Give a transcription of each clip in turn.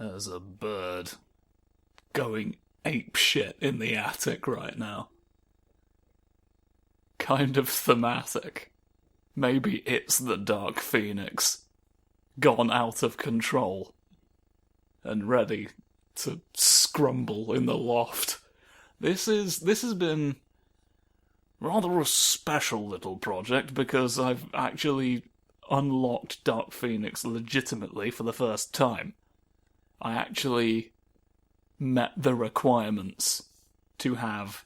There's a bird going apeshit in the attic right now. Kind of thematic. Maybe it's the Dark Phoenix, gone out of control, and ready to scrumble in the loft. This has been rather a special little project, because I've actually unlocked Dark Phoenix legitimately for the first time. I actually met the requirements to have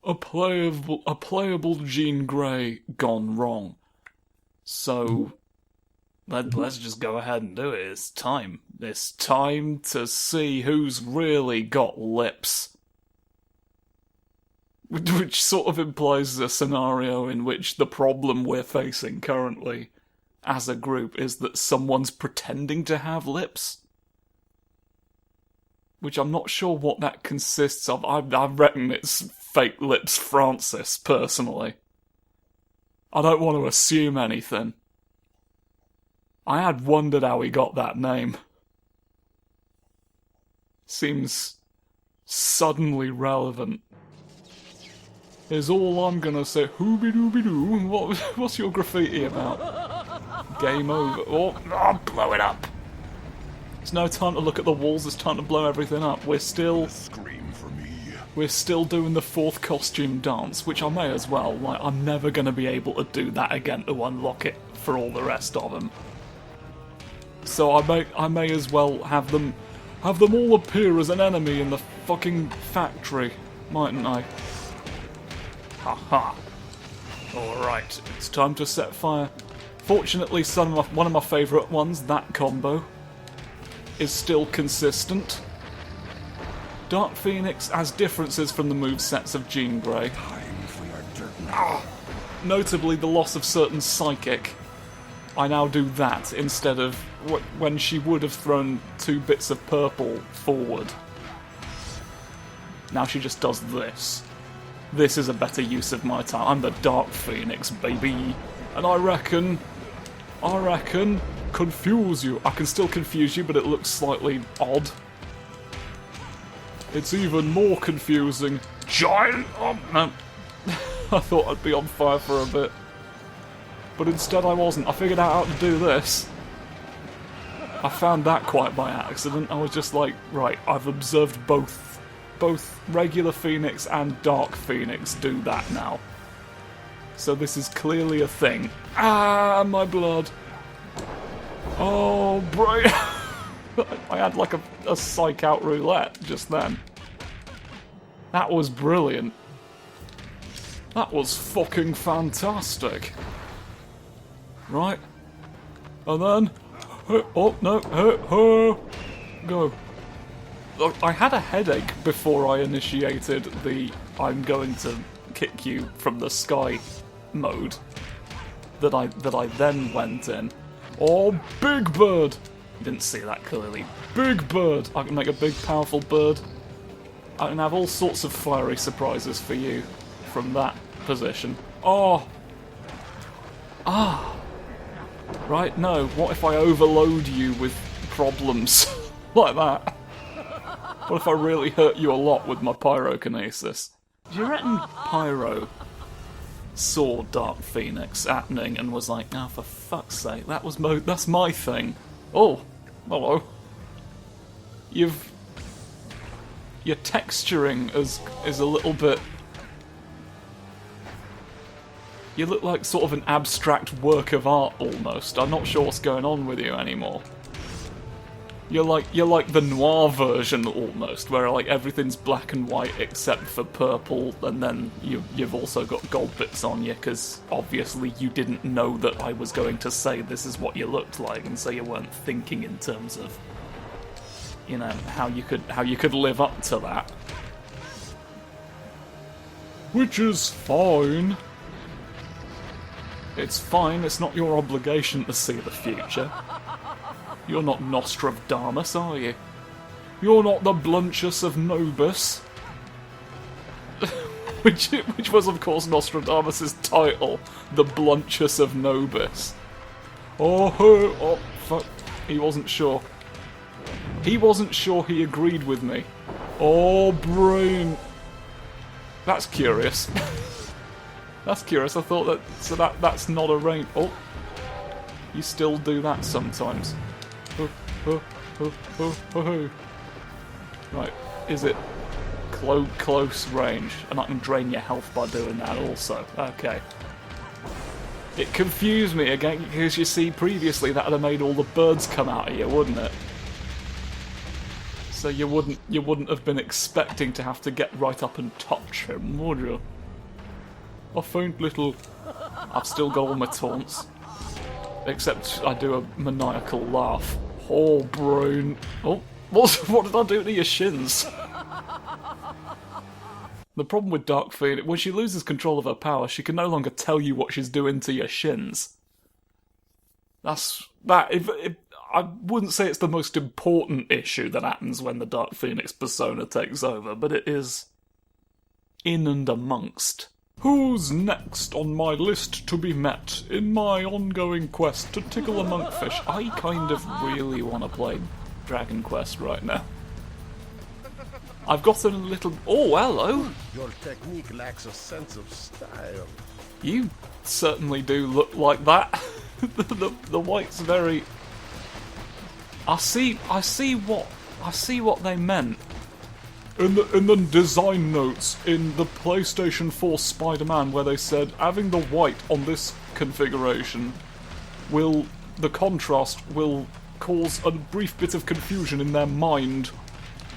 a playable Jean Grey gone wrong. So let's just go ahead and do it. It's time. It's time to see who's really got lips. Which sort of implies a scenario in which the problem we're facing currently as a group is that someone's pretending to have lips. Which I'm not sure what that consists of. I reckon it's Fake Lips Francis, personally. I don't want to assume anything. I had wondered how he got that name. Seems suddenly relevant. Is all I'm gonna say. Hooby-dooby-doo. What's your graffiti about? Game over. Oh, blow it up! It's no time to look at the walls, it's time to blow everything up. We're still doing the 4th costume dance, which I may as well. Like, I'm never going to be able to do that again to unlock it for all the rest of them. So I may as well have them all appear as an enemy in the fucking factory, mightn't I? Haha. Alright, it's time to set fire. Fortunately, one of my favourite ones, that combo, is still consistent. Dark Phoenix has differences from the movesets of Jean Grey. Notably the loss of certain psychic. I now do that instead of when she would have thrown 2 bits of purple forward. Now she just does this. This is a better use of my time. I'm the Dark Phoenix, baby. And I reckon, confuse you. I can still confuse you, but it looks slightly odd. It's even more confusing. Giant! Oh, no. I thought I'd be on fire for a bit. But instead I wasn't. I figured out how to do this. I found that quite by accident. I was just like, right, I've observed both regular Phoenix and Dark Phoenix do that now. So this is clearly a thing. Ah, my blood. Oh, bro. I had like a psych out roulette just then. That was brilliant. That was fucking fantastic. Right. And then... Oh, no. Go. Look, I had a headache before I initiated the I'm going to kick you from the sky mode that I then went in. Oh, big bird! You didn't see that clearly. Big bird! I can make a big, powerful bird. I can have all sorts of fiery surprises for you from that position. Oh! Ah! Right, no. What if I overload you with problems like that? What if I really hurt you a lot with my pyrokinesis? Do you reckon Pyro saw Dark Phoenix happening and was like, oh, for fuck's sake, that's my thing. Oh, hello. Your texturing is a little bit... You look like sort of an abstract work of art almost. I'm not sure what's going on with you anymore. You're like the noir version almost, where like everything's black and white except for purple, and then you've also got gold bits on you because obviously you didn't know that I was going to say this is what you looked like, and so you weren't thinking in terms of, you know, how you could live up to that. Which is fine. It's fine. It's not your obligation to see the future. You're not Nostradamus, are you? You're not the Blunchus of Nobis. which was, of course, Nostradamus' title. The Blunchus of Nobis. Oh, fuck. He wasn't sure. He wasn't sure he agreed with me. Oh, brain. That's curious. That's curious. I thought that... So that's not a range... Oh. You still do that sometimes. Right. Is it close range? And I can drain your health by doing that also. Okay. It confused me again, because you see, previously that would have made all the birds come out of you, wouldn't it? So you wouldn't have been expecting to have to get right up and touch him, would you? I found little... I've still got all my taunts. Except I do a maniacal laugh. Oh, brain. Oh, what did I do to your shins? The problem with Dark Phoenix, when she loses control of her power, she can no longer tell you what she's doing to your shins. I wouldn't say it's the most important issue that happens when the Dark Phoenix persona takes over, but it is in and amongst. Who's next on my list to be met in my ongoing quest to tickle a monkfish? I kind of really want to play Dragon Quest right now. I've got a little... Oh, hello! Your technique lacks a sense of style. You certainly do look like that. the white's very... I see what they meant. In the design notes in the PlayStation 4 Spider-Man, where they said having the white on this configuration the contrast will cause a brief bit of confusion in their mind,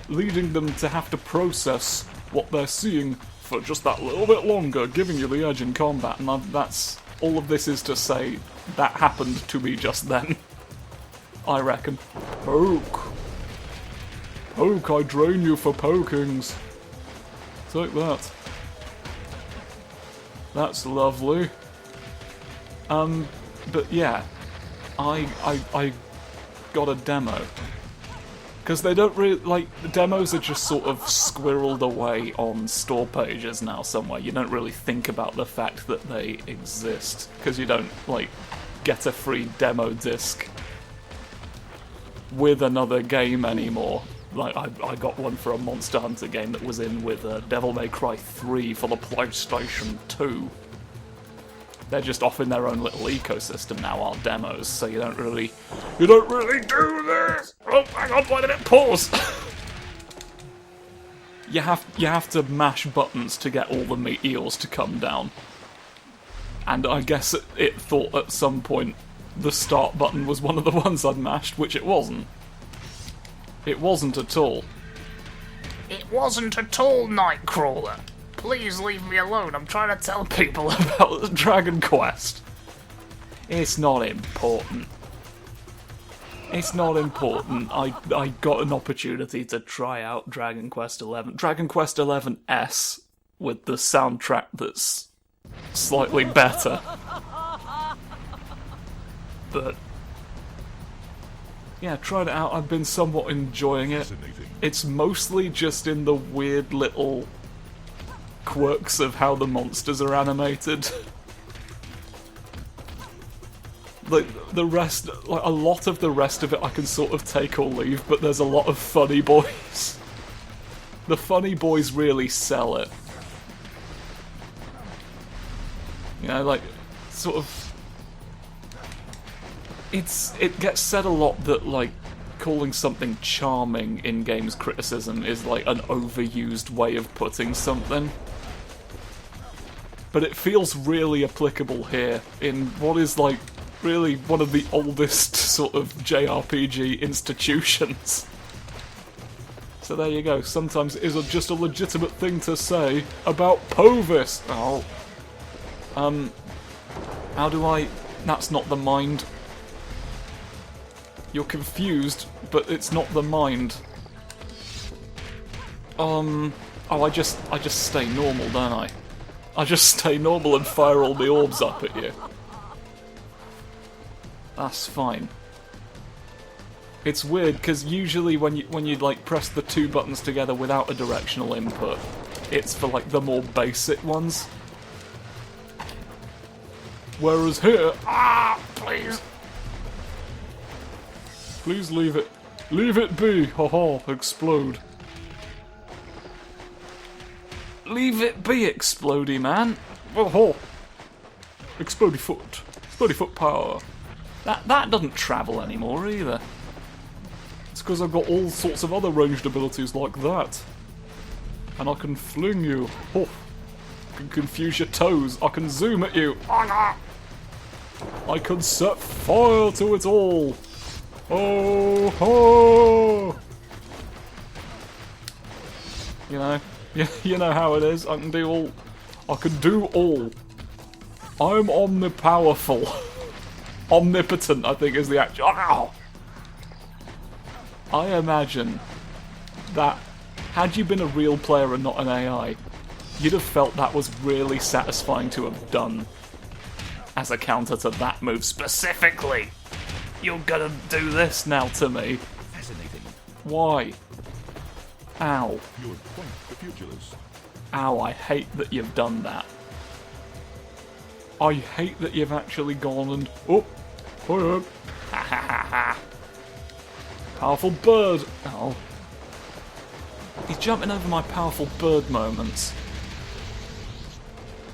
leading them to have to process what they're seeing for just that little bit longer, giving you the edge in combat. And that's all of this is to say that happened to me just then. I reckon. Poke. Poke, I drain you for pokings. Take that. That's lovely. But yeah, I got a demo. Because they don't really, the demos are just sort of squirreled away on store pages now somewhere. You don't really think about the fact that they exist. Because you don't, get a free demo disc with another game anymore. I got one for a Monster Hunter game that was in with Devil May Cry 3 for the PlayStation 2. They're just off in their own little ecosystem now, our demos, so you don't really do this! Oh, hang on, why did it pause? You have to mash buttons to get all the meteors to come down. And I guess it thought at some point the start button was one of the ones I'd mashed, which it wasn't. It wasn't at all. It wasn't at all, Nightcrawler. Please leave me alone. I'm trying to tell people About Dragon Quest. It's not important. It's not important. I got an opportunity to try out Dragon Quest XI. Dragon Quest XI S with the soundtrack that's slightly better. But yeah, tried it out. I've been somewhat enjoying it. It's mostly just in the weird little quirks of how the monsters are animated. The rest, a lot of the rest of it I can sort of take or leave, but there's a lot of funny boys. The funny boys really sell it. You know, sort of... It gets said a lot that, calling something charming in games criticism is, an overused way of putting something. But it feels really applicable here, in what is, really one of the oldest sort of JRPG institutions. So there you go, sometimes it is just a legitimate thing to say about Povis! Oh. How do I... That's not the mind. You're confused, but it's not the mind. Oh, I just stay normal, don't I? I just stay normal and fire all the orbs up at you. That's fine. It's weird, because usually when you press the two buttons together without a directional input, it's for, the more basic ones. Whereas here... please. Please leave it. Leave it be! Haha, explode. Leave it be, explodey man! Haha! Explodey foot. Explodey foot power. That doesn't travel anymore either. It's because I've got all sorts of other ranged abilities like that. And I can fling you. Oh. I can confuse your toes. I can zoom at you. I can set fire to it all. Oh ho! You know how it is. I can do all. I can do all. I'm omnipowerful. Omnipotent, I think, is the actual. Ow! I imagine that had you been a real player and not an AI, you'd have felt that was really satisfying to have done as a counter to that move specifically. You're gonna do this now to me. Fascinating. Why? Ow. You would point the pugilist. Ow, I hate that you've done that. I hate that you've actually gone and... Oh! Hold up. Ha ha ha ha. Powerful bird. Oh. He's jumping over my powerful bird moments.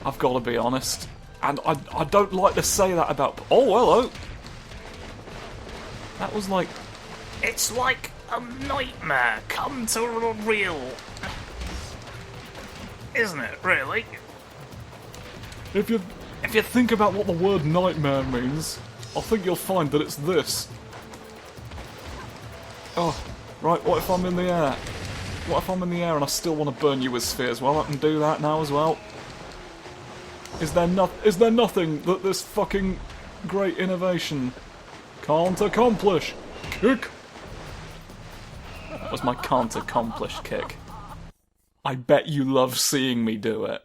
I've got to be honest. And I don't like to say that about... Oh, hello! That was like... It's like a nightmare come to real. Isn't it, really? If you think about what the word nightmare means, I think you'll find that it's this. Oh, right, what if I'm in the air? What if I'm in the air and I still want to burn you with spheres? Well, I can do that now as well. Is there nothing that this fucking great innovation can't accomplish? Kick! That was my can't accomplish kick. I bet you love seeing me do it.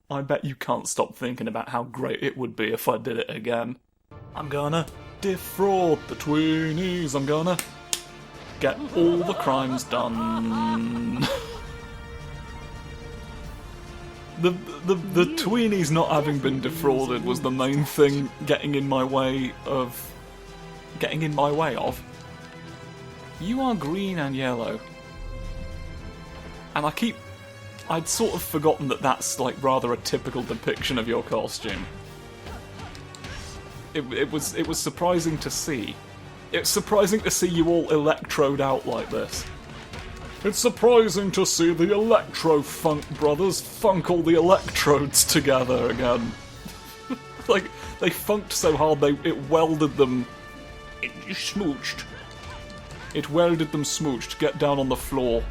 I bet you can't stop thinking about how great it would be if I did it again. I'm gonna defraud the tweenies. I'm gonna get all the crimes done. The tweenies not having been defrauded was the main thing getting in my way of. You are green and yellow. And I'd sort of forgotten that that's like rather a typical depiction of your costume. It was surprising to see. It's surprising to see you all electrode out like this. It's surprising to see the Electro-Funk brothers funk all the electrodes together again. Like, they funked so hard it welded them... It smooched. It welded them smooched. Get down on the floor.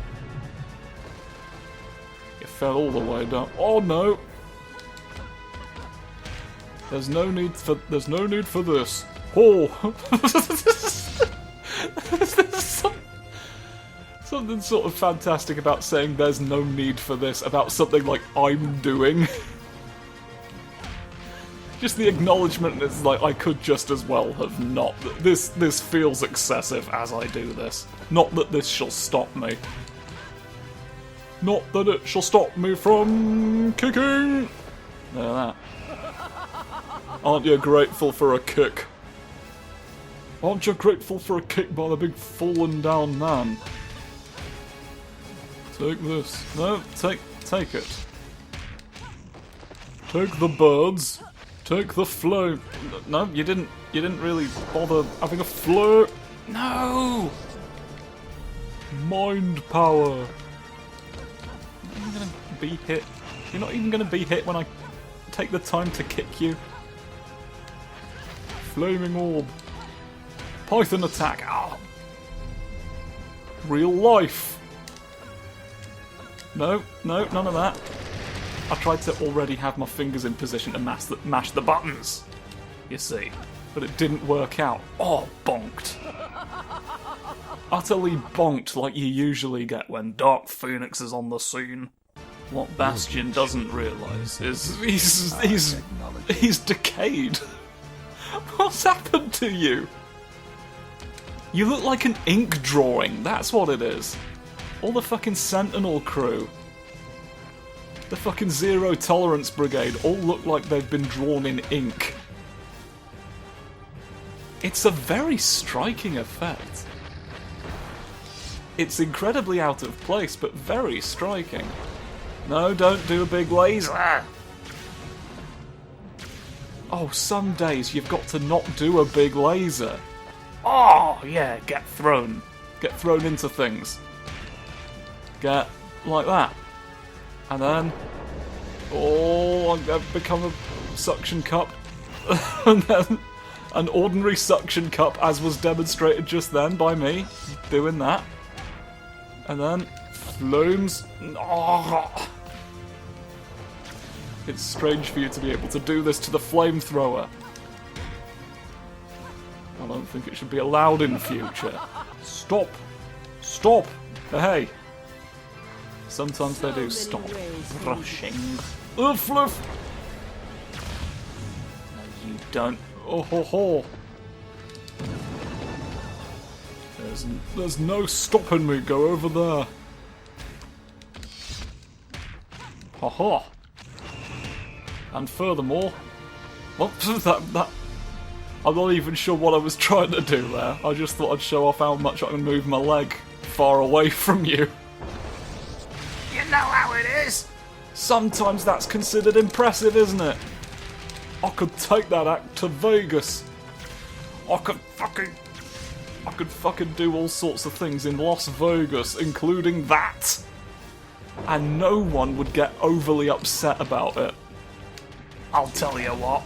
You fell all the way down. Oh no! There's no need for this. Oh! Something sort of fantastic about saying there's no need for this about something like I'm doing. Just the acknowledgement is like I could just as well have not. This feels excessive as I do this. Not that this shall stop me. Not that it shall stop me from kicking. Look at that. Aren't you grateful for a kick? Aren't you grateful for a kick by the big fallen down man? Take this. No, take it. Take the birds. Take the flow. No, you didn't really bother having a flow. No! Mind power. You're not even gonna be hit. You're not even gonna be hit when I take the time to kick you. Flaming orb. Python attack. Ow. Real life. No, none of that. I tried to already have my fingers in position to mash the buttons, you see, but it didn't work out. Oh, bonked. Utterly bonked like you usually get when Dark Phoenix is on the scene. What Bastion doesn't realise is he's decayed. What's happened to you? You look like an ink drawing, that's what it is. All the fucking Sentinel crew. The fucking Zero Tolerance Brigade all look like they've been drawn in ink. It's a very striking effect. It's incredibly out of place, but very striking. No, don't do a big laser. Oh, some days you've got to not do a big laser. Oh, yeah, get thrown. Get thrown into things. Get like that. And then... oh, I've become a suction cup. And then an ordinary suction cup, as was demonstrated just then by me, doing that. And then flames. Oh. It's strange for you to be able to do this to the flamethrower. I don't think it should be allowed in future. Stop! Stop! Hey! Sometimes they do stop. Rushing. Fluff! No, you don't. Oh ho ho! There's no stopping me. Go over there. Ha ha! And furthermore, well, that I'm not even sure what I was trying to do there. I just thought I'd show off how much I can move my leg far away from you. You know how it is. Sometimes that's considered impressive, isn't it? I could take that act to Vegas. I could fucking do all sorts of things in Las Vegas, including that. And no one would get overly upset about it. I'll tell you what.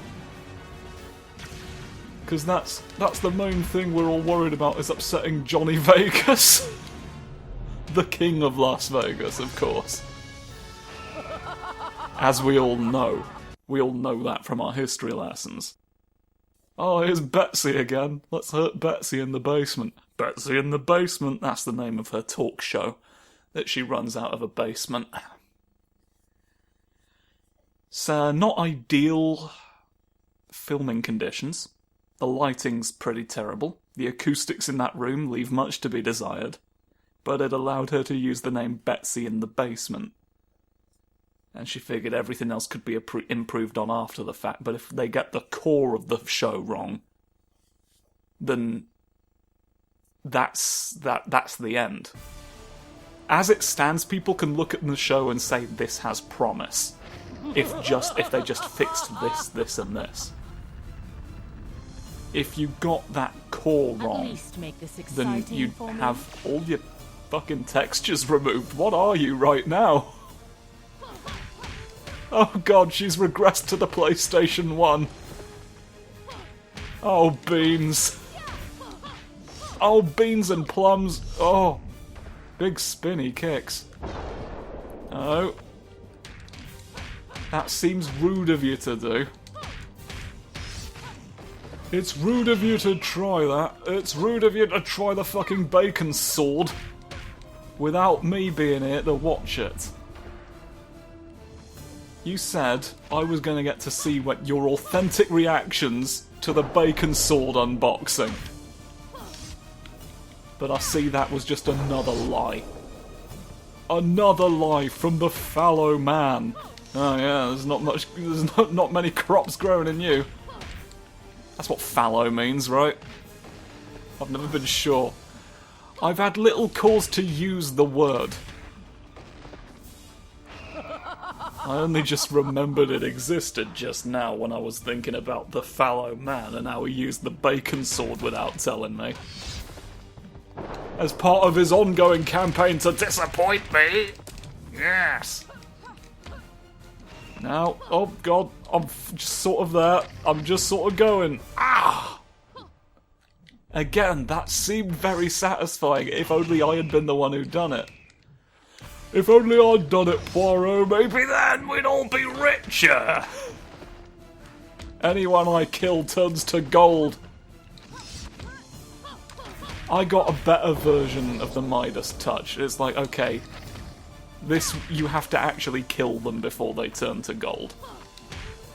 Because that's the main thing we're all worried about, is upsetting Johnny Vegas. The king of Las Vegas, of course. As we all know. We all know that from our history lessons. Oh, here's Betsy again. Let's hurt Betsy in the basement. Betsy in the basement, that's the name of her talk show that she runs out of a basement. So, not ideal filming conditions. The lighting's pretty terrible. The acoustics in that room leave much to be desired. But it allowed her to use the name Betsy in the basement. And she figured everything else could be improved on after the fact, but if they get the core of the show wrong, then that's the end. As it stands, people can look at the show and say this has promise. If they just fixed this, and this. If you got that core wrong, then you'd have all your fucking textures removed. What are you right now? Oh god, she's regressed to the PlayStation 1. Oh, beans. Oh, beans and plums. Oh, big spinny kicks. Oh. That seems rude of you to do. It's rude of you to try that. It's rude of you to try the fucking bacon sword without me being here to watch it. You said I was going to get to see what your authentic reactions to the bacon sword unboxing. But I see that was just another lie. Another lie from the fallow man. Oh yeah, there's not many crops growing in you. That's what fallow means, right? I've never been sure. I've had little cause to use the word. I only just remembered it existed just now when I was thinking about the fallow man and how he used the bacon sword without telling me. As part of his ongoing campaign to disappoint me. Yes. Now, oh god, I'm just sort of there. I'm just sort of going. Ah! Again, that seemed very satisfying, if only I had been the one who'd done it. If only I'd done it, Poirot, maybe then we'd all be richer! Anyone I kill turns to gold. I got a better version of the Midas touch. It's like, okay, this, you have to actually kill them before they turn to gold.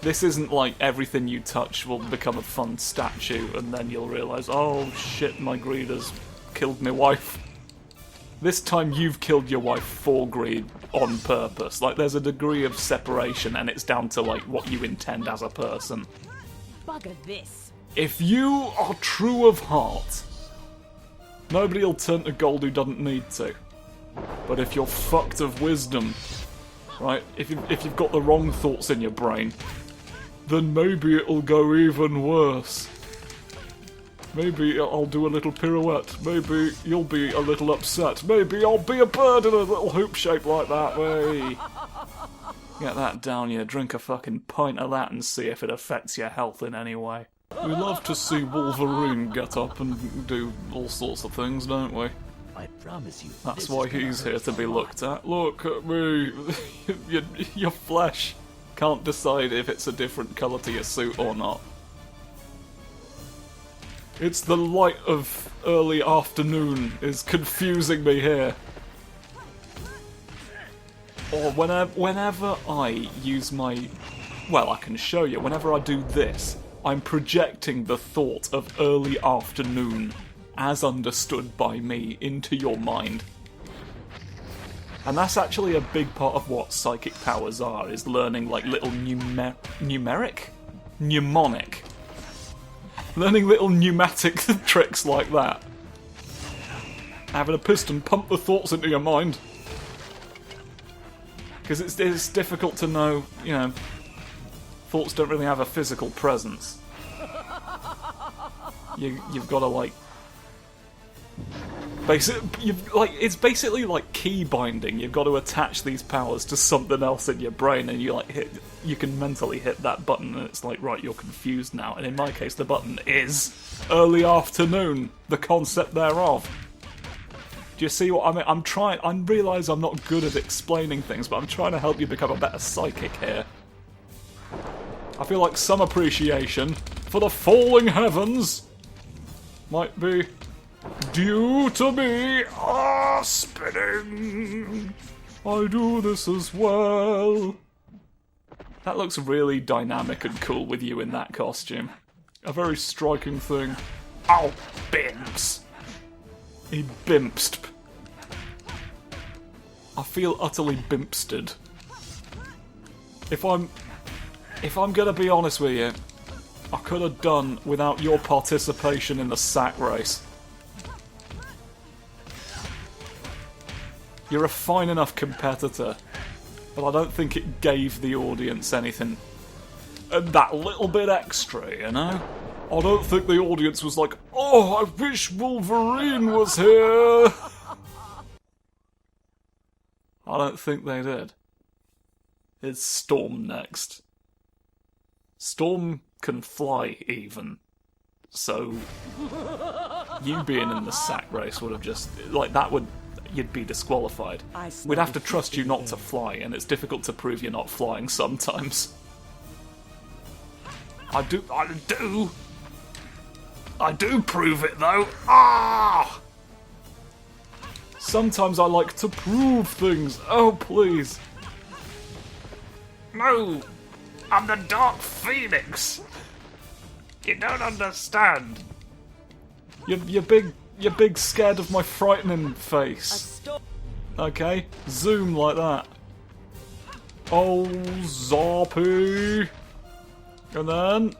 This isn't like everything you touch will become a fun statue and then you'll realise, oh shit, my greed has killed my wife. This time you've killed your wife for greed on purpose. Like, there's a degree of separation and it's down to, like, what you intend as a person. Bugger this. If you are true of heart, nobody'll turn to gold who doesn't need to. But if you're fucked of wisdom, right, if you've got the wrong thoughts in your brain, then maybe it'll go even worse. Maybe I'll do a little pirouette. Maybe you'll be a little upset. Maybe I'll be a bird in a little hoop shape like that. Way. Get that down you. Drink a fucking pint of that and see if it affects your health in any way. We love to see Wolverine get up and do all sorts of things, don't we? I promise you. That's why he's here to be looked at. Look at me. Your flesh can't decide if it's a different colour to your suit or not. It's the light of early afternoon is confusing me here. Or whenever I use my... Well, I can show you. Whenever I do this, I'm projecting the thought of early afternoon, as understood by me, into your mind. And that's actually a big part of what psychic powers are, is learning like little mnemonic? Learning little pneumatic tricks like that. Having a piston pump the thoughts into your mind. Because it's difficult to know, you know, thoughts don't really have a physical presence. You've got to like... it's basically like key binding. You've got to attach these powers to something else in your brain, and you can mentally hit that button, and it's like, right, you're confused now. And in my case, the button is early afternoon, the concept thereof. Do you see what I mean? I realise I'm not good at explaining things, but I'm trying to help you become a better psychic here. I feel like some appreciation for the falling heavens might be due to me. Spinning. I do this as well. That looks really dynamic and cool with you in that costume. A very striking thing. Oh, bimps. He bimpsed. I feel utterly bimpsted. If I'm gonna be honest with you, I could have done without your participation in the sack race. You're a fine enough competitor, but I don't think it gave the audience anything. And that little bit extra, you know? I don't think the audience was like, oh, I wish Wolverine was here! I don't think they did. It's Storm next. Storm can fly, even. So, you being in the sack race would have just... like, that would... you'd be disqualified. We'd have to trust you not to fly, and it's difficult to prove you're not flying sometimes. I do prove it, though. Ah! Sometimes I like to prove things. Oh, please. No! I'm the Dark Phoenix! You don't understand. You're big scared of my frightening face. Okay, zoom like that. Oh, Zarpy. And then...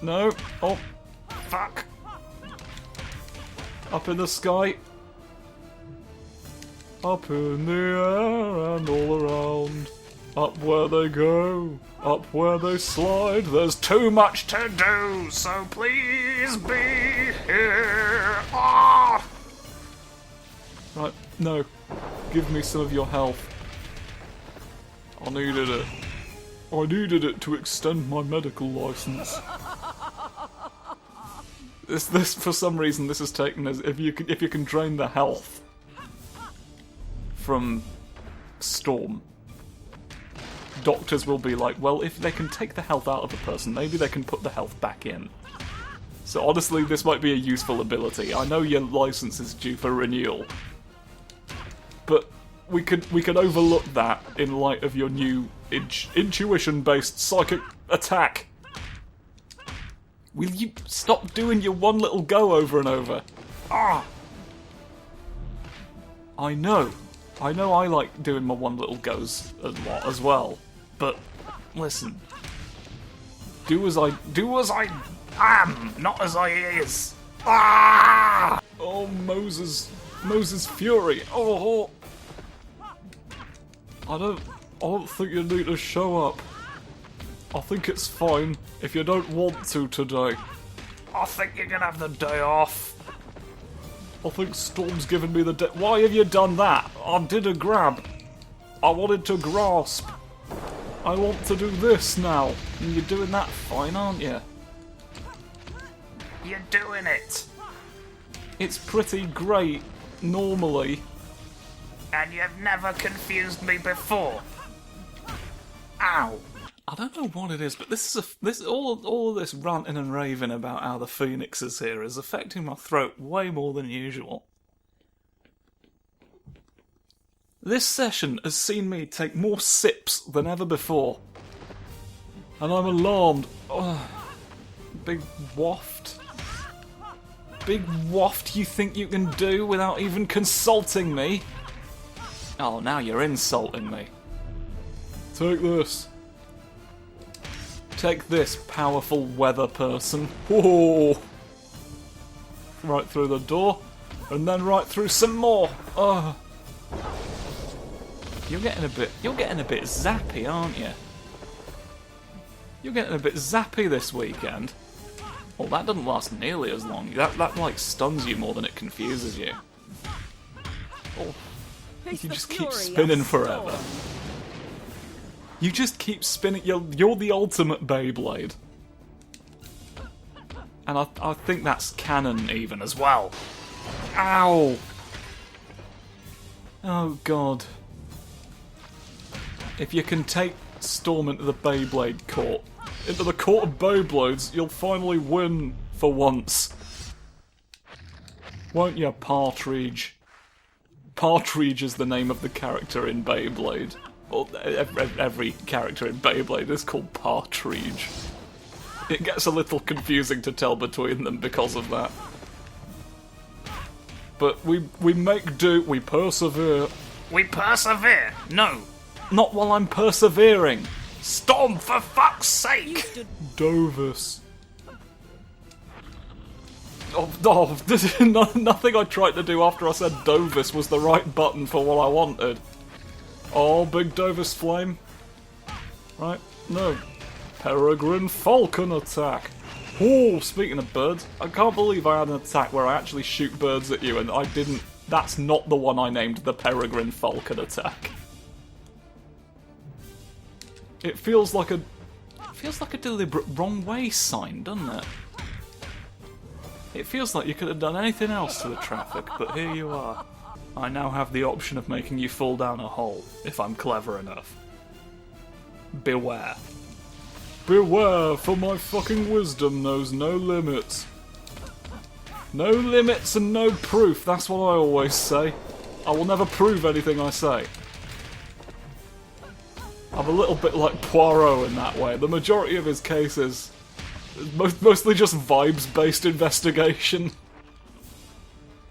no. Oh, fuck. Up in the sky. Up in the air and all around. Up where they go. Up where they slide. There's too much to do, so please be here. Ah! Right, no. Give me some of your health. I needed it. I needed it to extend my medical license. This for some reason this is taken as if you can drain the health from Storm, doctors will be like, well, if they can take the health out of a person, maybe they can put the health back in. So honestly, this might be a useful ability. I know your license is due for renewal, but we could overlook that in light of your new intuition-based psychic attack. Will you stop doing your one little go over and over? Ah! I know I like doing my one little goes a lot as well, but listen. Do as I Not as I is. Ah! Oh, Moses Fury. Oh. I don't think you need to show up. I think it's fine if you don't want to today. I think you're gonna have the day off. I think Storm's given me the day. Why have you done that? I did a grab. I wanted to grasp. I want to do this now. And you're doing that fine, aren't you? You're doing it. It's pretty great, normally. And you've never confused me before. Ow. I don't know what it is, but all of this ranting and raving about how the Phoenix is here is affecting my throat way more than usual. This session has seen me take more sips than ever before, and I'm alarmed. Oh, big waft you think you can do without even consulting me? Oh, now you're insulting me. Take this. Take this, powerful weather person. Whoa! Right through the door, and then right through some more. Oh. You're getting a bit zappy, aren't you? You're getting a bit zappy this weekend. Well, that doesn't last nearly as long. That like stuns you more than it confuses you. Oh, you just keep spinning forever. You just keep spinning. You're the ultimate Beyblade, and I think that's canon even as well. Ow! Oh God! If you can take Storm into the Beyblade court, into the court of Beyblades, you'll finally win for once, won't you, Partridge? Partridge is the name of the character in Beyblade. Well, every character in Beyblade is called Partridge. It gets a little confusing to tell between them because of that. But we make do, we persevere. We persevere? No. Not while I'm persevering. Storm, for fuck's sake! Dovis. Nothing I tried to do after I said Dovis was the right button for what I wanted. Oh, big Dovis flame. Right, no. Peregrine Falcon attack. Oh, speaking of birds, I can't believe I had an attack where I actually shoot birds at you and I didn't... That's not the one I named the Peregrine Falcon attack. It feels like a deliberate wrong way sign, doesn't it? It feels like you could have done anything else to the traffic, but here you are. I now have the option of making you fall down a hole, if I'm clever enough. Beware. Beware, for my fucking wisdom knows no limits. No limits and no proof, that's what I always say. I will never prove anything I say. I'm a little bit like Poirot in that way. The majority of his cases is mostly just vibes-based investigation.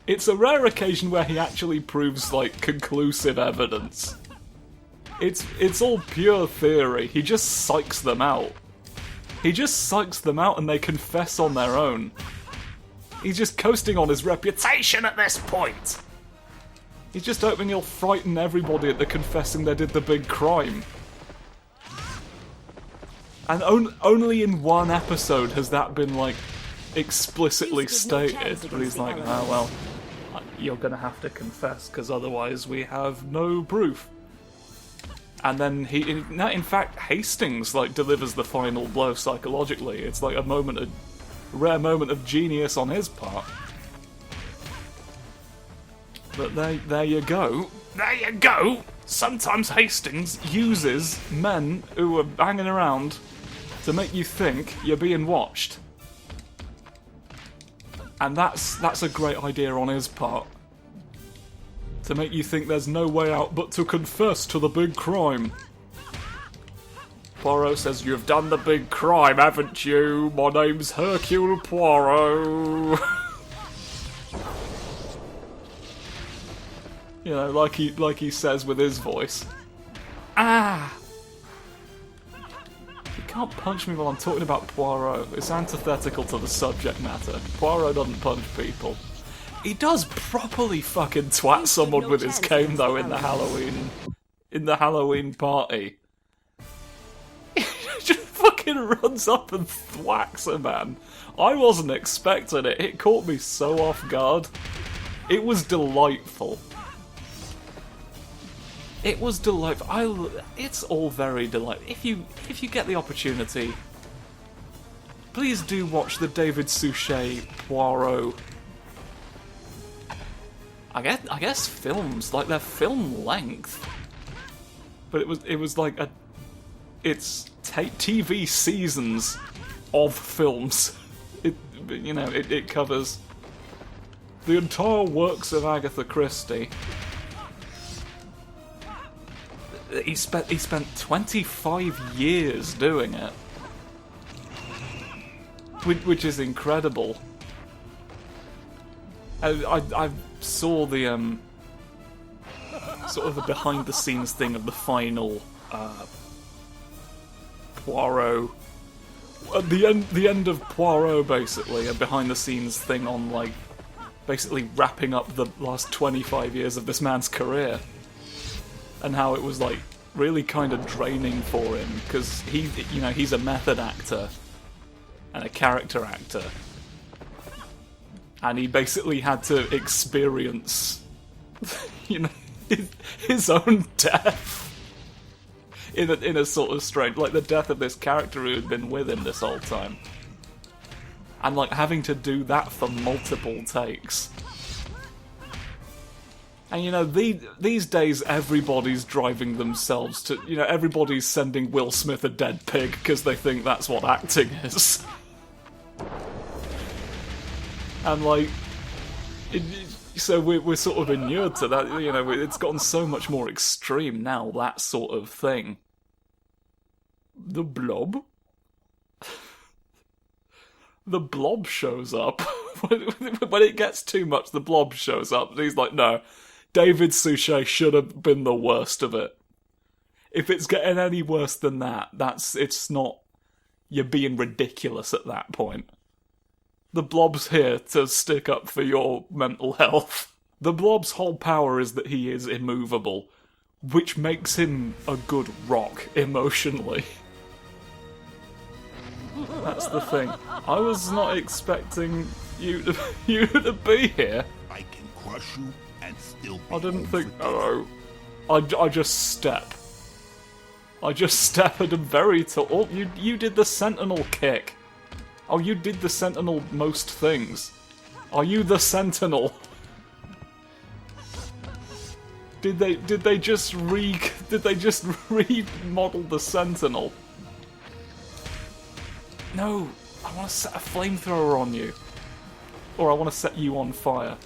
It's a rare occasion where he actually proves, like, conclusive evidence. It's all pure theory. He just psychs them out. He just psychs them out and they confess on their own. He's just coasting on his reputation at this point. He's just hoping he'll frighten everybody into confessing they did the big crime. And only in one episode has that been, like, explicitly stated. But he's like, oh, well, you're gonna have to confess, because otherwise we have no proof. And then in fact, Hastings, like, delivers the final blow psychologically. It's like a rare moment of genius on his part. But there you go. There you go! Sometimes Hastings uses men who are hanging around to make you think you're being watched. And that's a great idea on his part. To make you think there's no way out but to confess to the big crime. Poirot says, "You've done the big crime, haven't you? My name's Hercule Poirot." You know, like he says with his voice. Ah! can't punch me while I'm talking about Poirot. It's antithetical to the subject matter. Poirot doesn't punch people. He does properly fucking twat someone with his cane though in the Halloween party. He just fucking runs up and thwacks a man. I wasn't expecting it. It caught me so off guard. It was delightful. It was delightful. It's all very delightful. If you get the opportunity, please do watch the David Suchet Poirot. I guess films, like they're film length, but it was like it's TV seasons of films. It covers the entire works of Agatha Christie. He spent 25 years doing it, which is incredible. I saw the sort of the behind the scenes thing of the final Poirot. At the end of Poirot, basically, a behind the scenes thing on like basically wrapping up the last 25 years of this man's career. And how it was like really kind of draining for him because he's a method actor and a character actor, and he basically had to experience, his own death in a sort of strange, like the death of this character who had been with him this whole time, and like having to do that for multiple takes. And these days everybody's driving themselves to, everybody's sending Will Smith a dead pig because they think that's what acting is. And like, so we're sort of inured to that, it's gotten so much more extreme now, that sort of thing. The Blob? The Blob shows up. When it gets too much, the Blob shows up, and he's like, no, David Suchet should have been the worst of it. If it's getting any worse than that, it's not... You're being ridiculous at that point. The Blob's here to stick up for your mental health. The Blob's whole power is that he is immovable, which makes him a good rock emotionally. That's the thing. I was not expecting you to be here. I can crush you and still be I didn't think... over I just step. I just step at a very tall... Oh, you did the Sentinel kick. Oh, you did the Sentinel most things. Are you the Sentinel? Did they just remodel the Sentinel? No, I want to set a flamethrower on you. Or I want to set you on fire.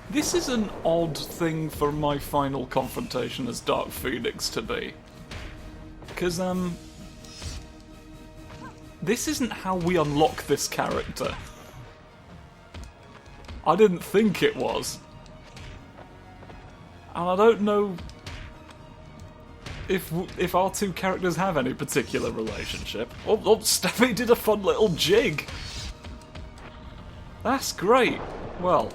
This is an odd thing for my final confrontation as Dark Phoenix to be. Because, this isn't how we unlock this character. I didn't think it was. And I don't know if our two characters have any particular relationship. Oh, Steffi did a fun little jig. That's great. Well,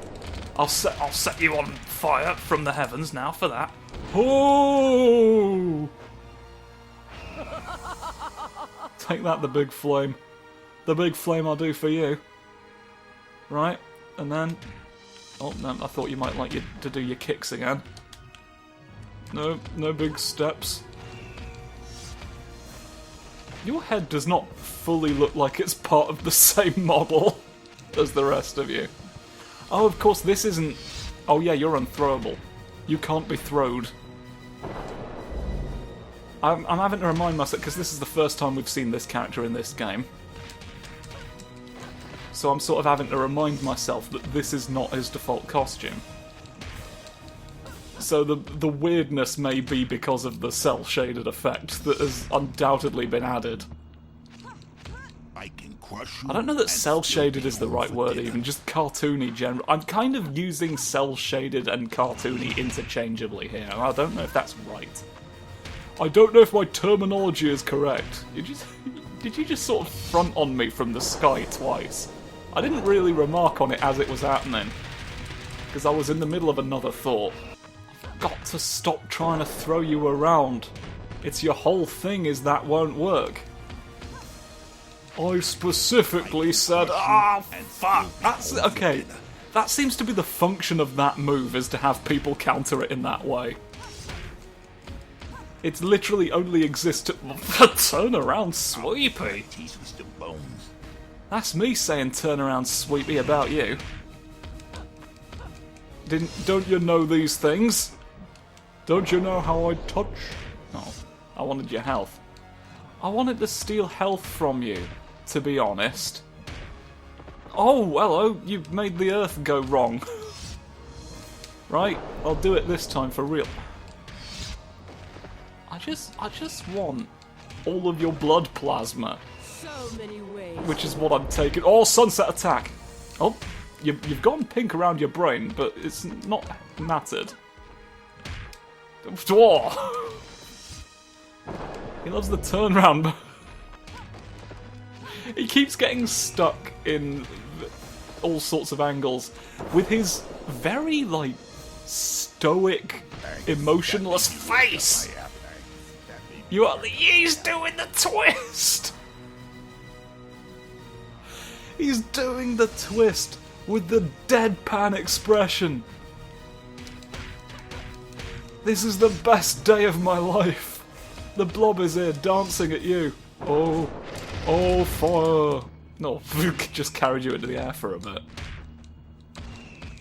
I'll set you on fire from the heavens now for that. Oh! Take that, the big flame. The big flame I'll do for you. Right, and then... Oh, no, I thought you might like to do your kicks again. No big steps. Your head does not fully look like it's part of the same model as the rest of you. Oh, of course, this isn't... Oh yeah, you're unthrowable. You can't be throwed. I'm having to remind myself, because this is the first time we've seen this character in this game. So I'm sort of having to remind myself that this is not his default costume. So the weirdness may be because of the cel-shaded effect that has undoubtedly been added. I can crush you. I don't know that and cel-shaded still is the be right over word dinner. even, just cartoony general. I'm kind of using cel-shaded and cartoony interchangeably here, and I don't know if that's right. I don't know if my terminology is correct. Did you just sort of front on me from the sky twice? I didn't really remark on it as it was happening, because I was in the middle of another thought. I've got to stop trying to throw you around. It's your whole thing is that won't work. I specifically said, fuck. That's okay. That seems to be the function of that move, is to have people counter it in that way. It's literally only exists to turn around sweepy. That's me saying turn around sweepy about you. Don't you know these things? Don't you know how I touch? Oh, I wanted your health. I wanted to steal health from you, to be honest. Oh, hello, you've made the earth go wrong. Right, I'll do it this time for real. I just want all of your blood plasma. So many ways. Which is what I'm taking. Oh, sunset attack! Oh, you've gone pink around your brain, but it's not mattered. Oh. He loves the turnaround. He keeps getting stuck in all sorts of angles with his very, like, stoic, emotionless face. He's doing the twist! He's doing the twist with the deadpan expression. This is the best day of my life. The Blob is here dancing at you. Oh, fire. No, just carried you into the air for a bit.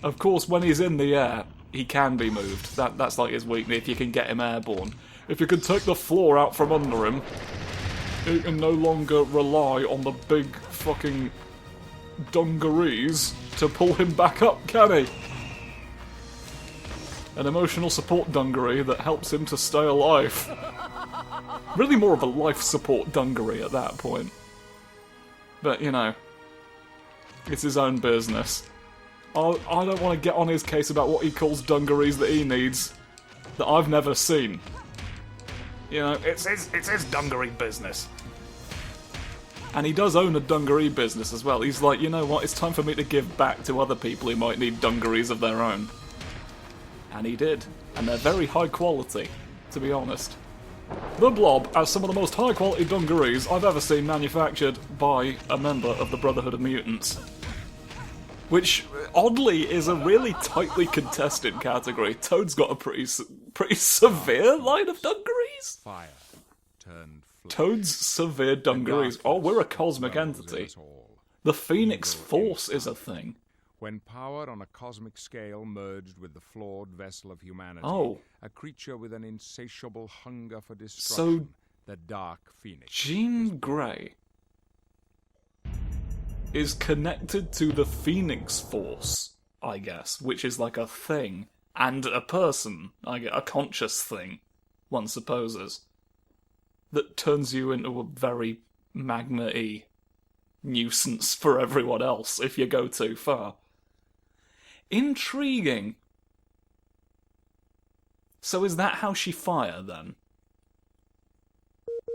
Of course, when he's in the air, he can be moved. That's like his weakness, if you can get him airborne. If you can take the floor out from under him, he can no longer rely on the big fucking Dungarees to pull him back up, can he? An emotional support Dungaree that helps him to stay alive. Really more of a life support Dungaree at that point. But, you know, it's his own business. I don't want to get on his case about what he calls Dungarees that he needs, that I've never seen. You know, it's his Dungaree business. And he does own a Dungaree business as well. He's like, you know what, it's time for me to give back to other people who might need Dungarees of their own. And he did. And they're very high quality, to be honest. The Blob has some of the most high quality Dungarees I've ever seen manufactured by a member of the Brotherhood of Mutants. Which, oddly, is a really tightly contested category. Toad's got a pretty severe line of Dungarees. Fire turned flame. Toad's severe Dungarees. Oh, we're a cosmic entity. The Phoenix Force is a thing. When power on a cosmic scale merged with the flawed vessel of humanity, Oh. a creature with an insatiable hunger for destruction, the Dark Phoenix. Jean Grey is connected to the Phoenix Force, I guess, which is like a thing, and a person, a conscious thing, one supposes, that turns you into a very magma-y nuisance for everyone else if you go too far. Intriguing. So is that how she fire, then?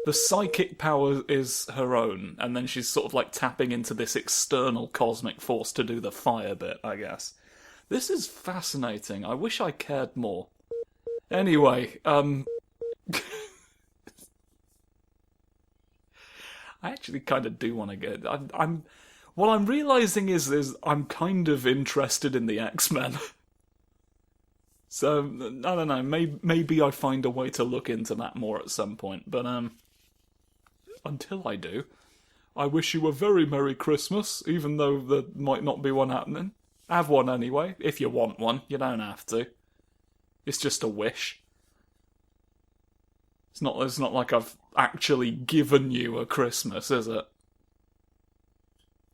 The psychic power is her own, and then she's sort of like tapping into this external cosmic force to do the fire bit, I guess. This is fascinating. I wish I cared more. Anyway, I actually kind of do want to get... What I'm realising is I'm kind of interested in the X-Men. So, I don't know, maybe I find a way to look into that more at some point, but, until I do, I wish you a very Merry Christmas, even though there might not be one happening. Have one anyway, if you want one, you don't have to. It's just a wish. It's not like I've actually given you a Christmas, is it?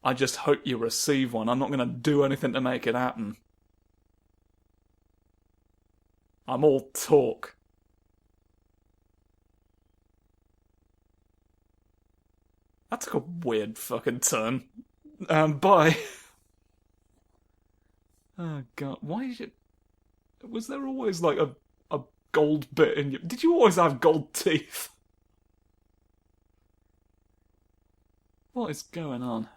I just hope you receive one. I'm not going to do anything to make it happen. I'm all talk. That took a weird fucking turn. Bye. Oh god, why is it... Was there always like a gold bit in your... Did you always have gold teeth? What is going on?